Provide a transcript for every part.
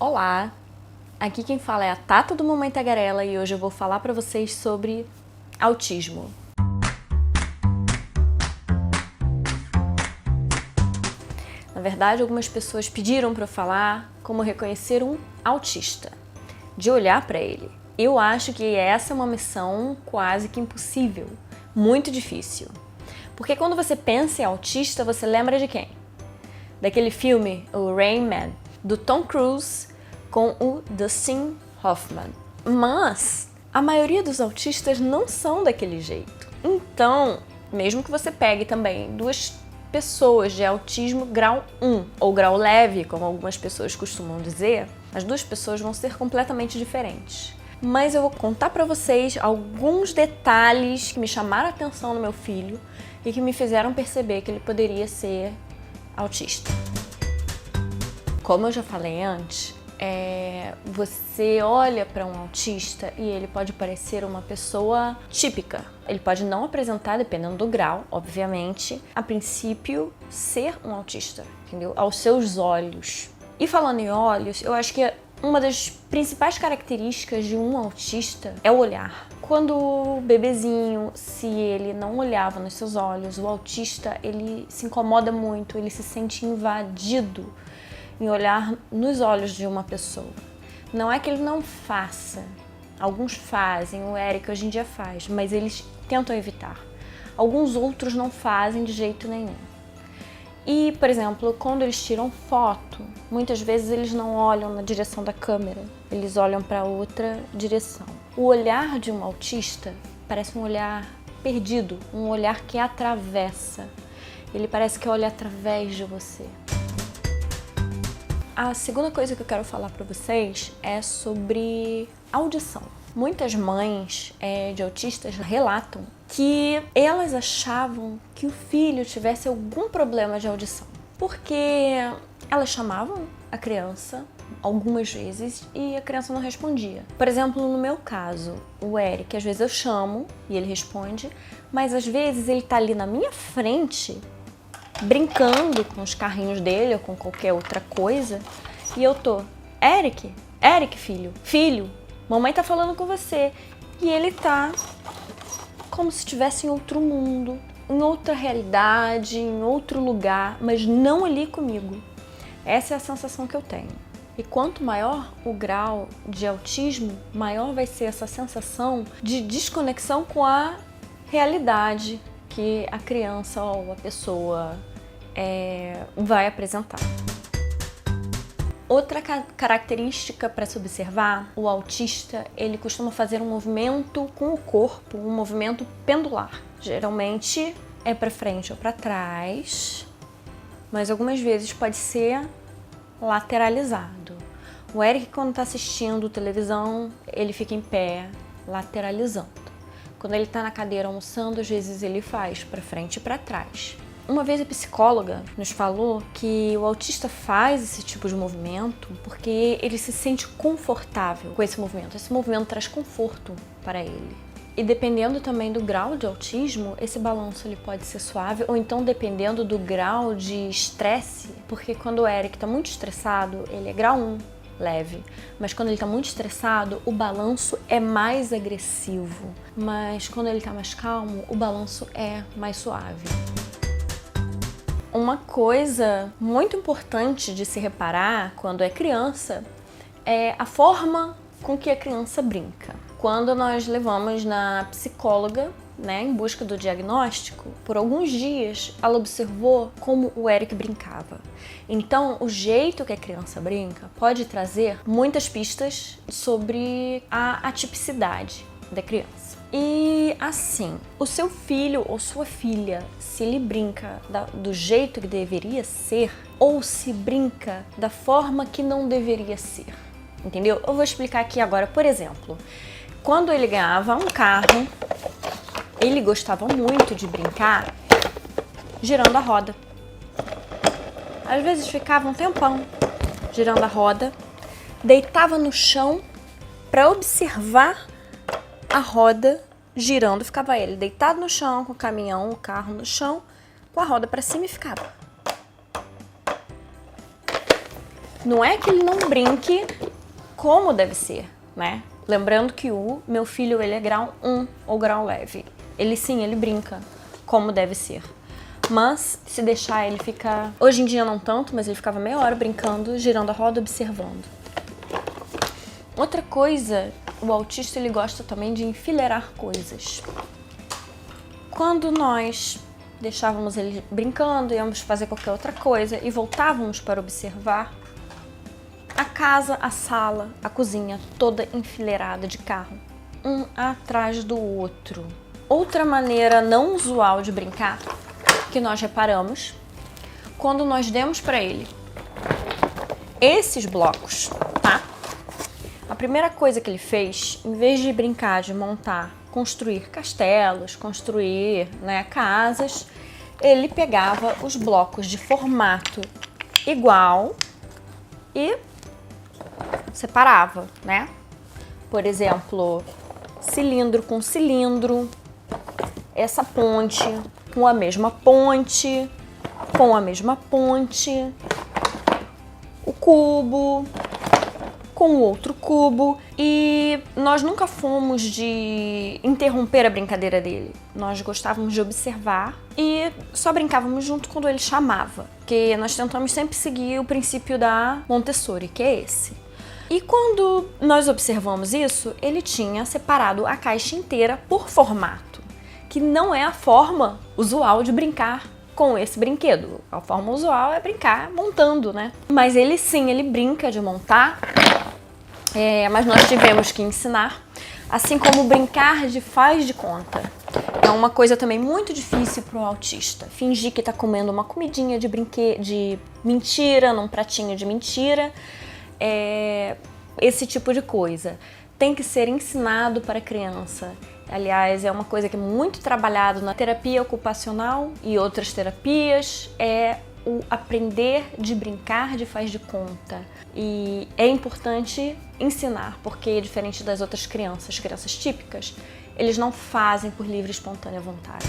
Olá, aqui quem fala é a Tata do Mamãe Tagarela e hoje eu vou falar para vocês sobre autismo. Na verdade, algumas pessoas pediram para eu falar como reconhecer um autista, de olhar para ele. Eu acho que essa é uma missão quase que impossível, muito difícil. Porque quando você pensa em autista, você lembra de quem? Daquele filme, o Rain Man, do Tom Cruise com o Dustin Hoffman. Mas a maioria dos autistas não são daquele jeito. Então, mesmo que você pegue também duas pessoas de autismo grau 1 ou grau leve, como algumas pessoas costumam dizer, as duas pessoas vão ser completamente diferentes. Mas eu vou contar para vocês alguns detalhes que me chamaram a atenção no meu filho e que me fizeram perceber que ele poderia ser autista. Como eu já falei antes, você olha para um autista e ele pode parecer uma pessoa típica. Ele pode não apresentar, dependendo do grau, obviamente, a princípio, ser um autista, entendeu? Aos seus olhos. E falando em olhos, eu acho que uma das principais características de um autista é o olhar. Quando o bebezinho, se ele não olhava nos seus olhos, o autista, ele se incomoda muito, ele se sente invadido em olhar nos olhos de uma pessoa. Não é que ele não faça, alguns fazem, o Eric hoje em dia faz, mas eles tentam evitar. Alguns outros não fazem de jeito nenhum. E, por exemplo, quando eles tiram foto, muitas vezes eles não olham na direção da câmera, eles olham para outra direção. O olhar de um autista parece um olhar perdido, um olhar que atravessa. Ele parece que olha através de você. A segunda coisa que eu quero falar para vocês é sobre audição. Muitas mães de autistas relatam que elas achavam que o filho tivesse algum problema de audição, porque elas chamavam a criança algumas vezes e a criança não respondia. Por exemplo, no meu caso, o Eric, às vezes eu chamo e ele responde, mas às vezes ele tá ali na minha frente brincando com os carrinhos dele ou com qualquer outra coisa, e eu tô, Eric, filho, mamãe tá falando com você, e ele tá como se estivesse em outro mundo, em outra realidade, em outro lugar, mas não ali comigo. Essa é a sensação que eu tenho. E quanto maior o grau de autismo, maior vai ser essa sensação de desconexão com a realidade que a criança ou a pessoa vai apresentar. Outra característica para se observar, o autista, ele costuma fazer um movimento com o corpo, um movimento pendular. Geralmente é para frente ou para trás, mas algumas vezes pode ser lateralizado. O Eric, quando está assistindo televisão, ele fica em pé, lateralizando. Quando ele está na cadeira almoçando, às vezes ele faz para frente e para trás. Uma vez a psicóloga nos falou que o autista faz esse tipo de movimento porque ele se sente confortável com esse movimento. Esse movimento traz conforto para ele. E dependendo também do grau de autismo, esse balanço ele pode ser suave ou então dependendo do grau de estresse, porque quando o Eric está muito estressado, ele é grau 1. Leve, mas quando ele está muito estressado, o balanço é mais agressivo, mas quando ele está mais calmo, o balanço é mais suave. Uma coisa muito importante de se reparar quando é criança é a forma com que a criança brinca. Quando nós levamos na psicóloga, em busca do diagnóstico, por alguns dias ela observou como o Eric brincava. Então, o jeito que a criança brinca pode trazer muitas pistas sobre a atipicidade da criança. E assim, o seu filho ou sua filha, se ele brinca do jeito que deveria ser ou se brinca da forma que não deveria ser, entendeu? Eu vou explicar aqui agora, por exemplo, quando ele ganhava um carro, ele gostava muito de brincar girando a roda. Às vezes ficava um tempão girando a roda, deitava no chão para observar a roda girando. Ficava ele deitado no chão, com o caminhão, o carro no chão, com a roda para cima e ficava. Não é que ele não brinque como deve ser, né? Lembrando que o meu filho, ele é grau 1 ou grau leve. Ele sim, ele brinca como deve ser. Mas se deixar, ele fica... Hoje em dia não tanto, mas ele ficava meia hora brincando, girando a roda, observando. Outra coisa, o autista, ele gosta também de enfileirar coisas. Quando nós deixávamos ele brincando, íamos fazer qualquer outra coisa e voltávamos para observar, a casa, a sala, a cozinha, toda enfileirada de carro, um atrás do outro. Outra maneira não usual de brincar, que nós reparamos, quando nós demos para ele esses blocos, tá? A primeira coisa que ele fez, em vez de brincar, de montar, construir castelos, construir, né, casas, ele pegava os blocos de formato igual e separava, né? Por exemplo, cilindro com cilindro, essa ponte com a mesma ponte, com a mesma ponte, o cubo com o outro cubo. E nós nunca fomos de interromper a brincadeira dele. Nós gostávamos de observar e só brincávamos junto quando ele chamava, porque nós tentamos sempre seguir o princípio da Montessori, que é esse. E quando nós observamos isso, ele tinha separado a caixa inteira por formato, que não é a forma usual de brincar com esse brinquedo. A forma usual é brincar montando, né? Mas ele sim, ele brinca de montar, mas nós tivemos que ensinar, assim como brincar de faz de conta. É uma coisa também muito difícil para o autista. Fingir que está comendo uma comidinha de mentira, num pratinho de mentira. Esse tipo de coisa tem que ser ensinado para a criança. Aliás, é uma coisa que é muito trabalhado na terapia ocupacional e outras terapias, é o aprender de brincar de faz de conta. E é importante ensinar, porque diferente das outras crianças típicas, eles não fazem por livre e espontânea vontade.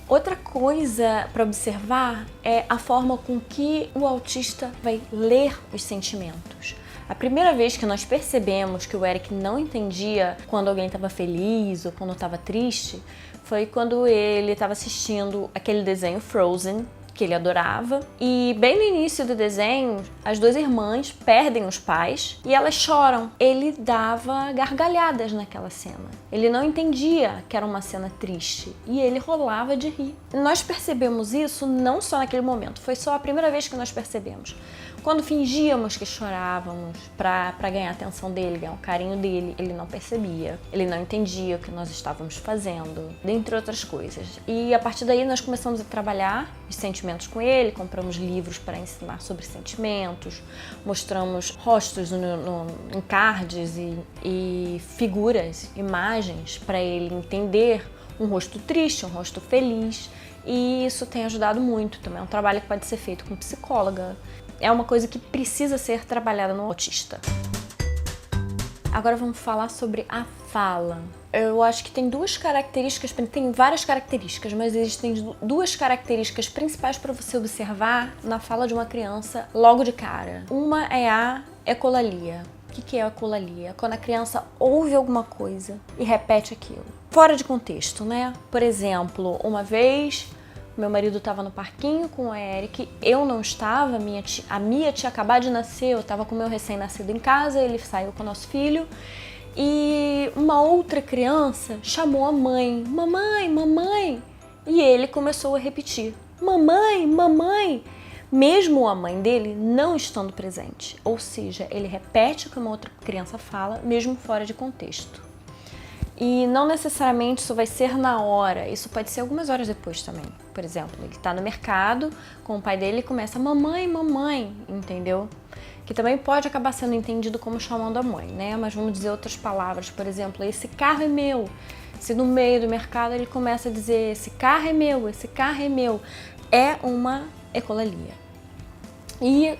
Outra coisa para observar é a forma com que o autista vai ler os sentimentos. A primeira vez que nós percebemos que o Eric não entendia quando alguém estava feliz ou quando estava triste foi quando ele estava assistindo aquele desenho Frozen, que ele adorava, e bem no início do desenho, as duas irmãs perdem os pais e elas choram. Ele dava gargalhadas naquela cena. Ele não entendia que era uma cena triste e ele rolava de rir. Nós percebemos isso não só naquele momento, foi só a primeira vez que nós percebemos. Quando fingíamos que chorávamos para ganhar a atenção dele, ganhar o carinho dele, ele não percebia, ele não entendia o que nós estávamos fazendo, dentre outras coisas. E a partir daí nós começamos a trabalhar os sentimentos com ele, compramos livros para ensinar sobre sentimentos, mostramos rostos em cards e figuras, imagens para ele entender um rosto triste, um rosto feliz. E isso tem ajudado muito também. É um trabalho que pode ser feito com psicóloga. É uma coisa que precisa ser trabalhada no autista. Agora vamos falar sobre a fala. Eu acho que tem duas características, tem várias características, mas existem duas características principais para você observar na fala de uma criança logo de cara. Uma é a ecolalia. O que é a ecolalia? Quando a criança ouve alguma coisa e repete aquilo. Fora de contexto, né? Por exemplo, uma vez meu marido estava no parquinho com o Eric, eu não estava, a Mia tinha acabado de nascer, eu estava com o meu recém-nascido em casa, ele saiu com o nosso filho e uma outra criança chamou a mãe, mamãe, mamãe, e ele começou a repetir, mamãe, mamãe, mesmo a mãe dele não estando presente, ou seja, ele repete o que uma outra criança fala, mesmo fora de contexto. E não necessariamente isso vai ser na hora, isso pode ser algumas horas depois também. Por exemplo, ele está no mercado com o pai dele e começa mamãe, mamãe, entendeu? Que também pode acabar sendo entendido como chamando a mãe, né? Mas vamos dizer outras palavras, por exemplo, esse carro é meu. Se no meio do mercado ele começa a dizer esse carro é meu, esse carro é meu, é uma ecolalia. E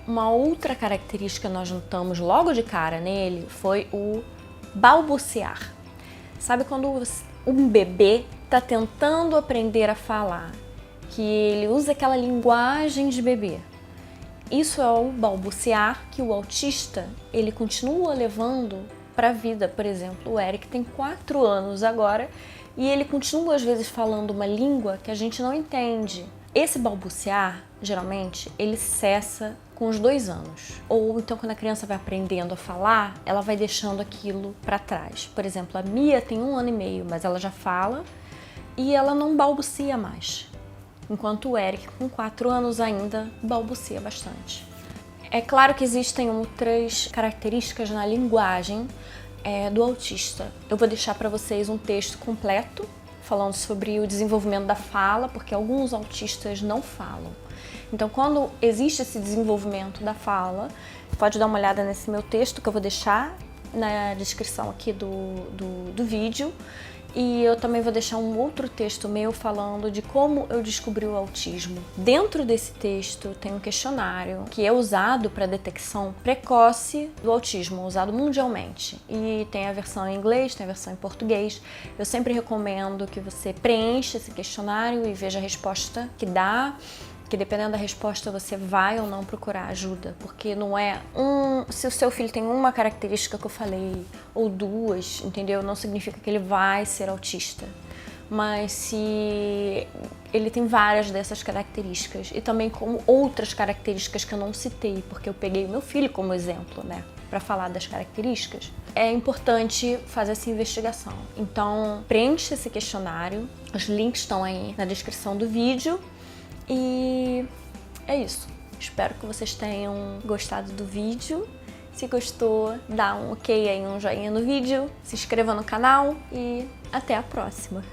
uma outra característica que nós notamos logo de cara nele foi o balbuciar. Sabe quando um bebê está tentando aprender a falar, que ele usa aquela linguagem de bebê? Isso é o balbuciar que o autista ele continua levando para a vida. Por exemplo, o Eric tem 4 anos agora e ele continua às vezes falando uma língua que a gente não entende. Esse balbuciar, geralmente, ele cessa com os 2 anos. Ou então quando a criança vai aprendendo a falar, ela vai deixando aquilo para trás. Por exemplo, a Mia tem 1 ano e meio, mas ela já fala e ela não balbucia mais. Enquanto o Eric, com 4 anos ainda, balbucia bastante. É claro que existem outras características na linguagem do autista. Eu vou deixar para vocês um texto completo falando sobre o desenvolvimento da fala, porque alguns autistas não falam. Então, quando existe esse desenvolvimento da fala, pode dar uma olhada nesse meu texto que eu vou deixar na descrição aqui do vídeo. E eu também vou deixar um outro texto meu falando de como eu descobri o autismo. Dentro desse texto tem um questionário que é usado para detecção precoce do autismo, usado mundialmente. E tem a versão em inglês, tem a versão em português. Eu sempre recomendo que você preencha esse questionário e veja a resposta que dá. Que dependendo da resposta você vai ou não procurar ajuda, porque não é se o seu filho tem uma característica que eu falei, ou 2, entendeu? Não significa que ele vai ser autista, mas se ele tem várias dessas características e também como outras características que eu não citei, porque eu peguei o meu filho como exemplo, né, para falar das características, é importante fazer essa investigação. Então, preencha esse questionário, os links estão aí na descrição do vídeo. E é isso. Espero que vocês tenham gostado do vídeo. Se gostou, dá um ok aí, um joinha no vídeo, se inscreva no canal e até a próxima.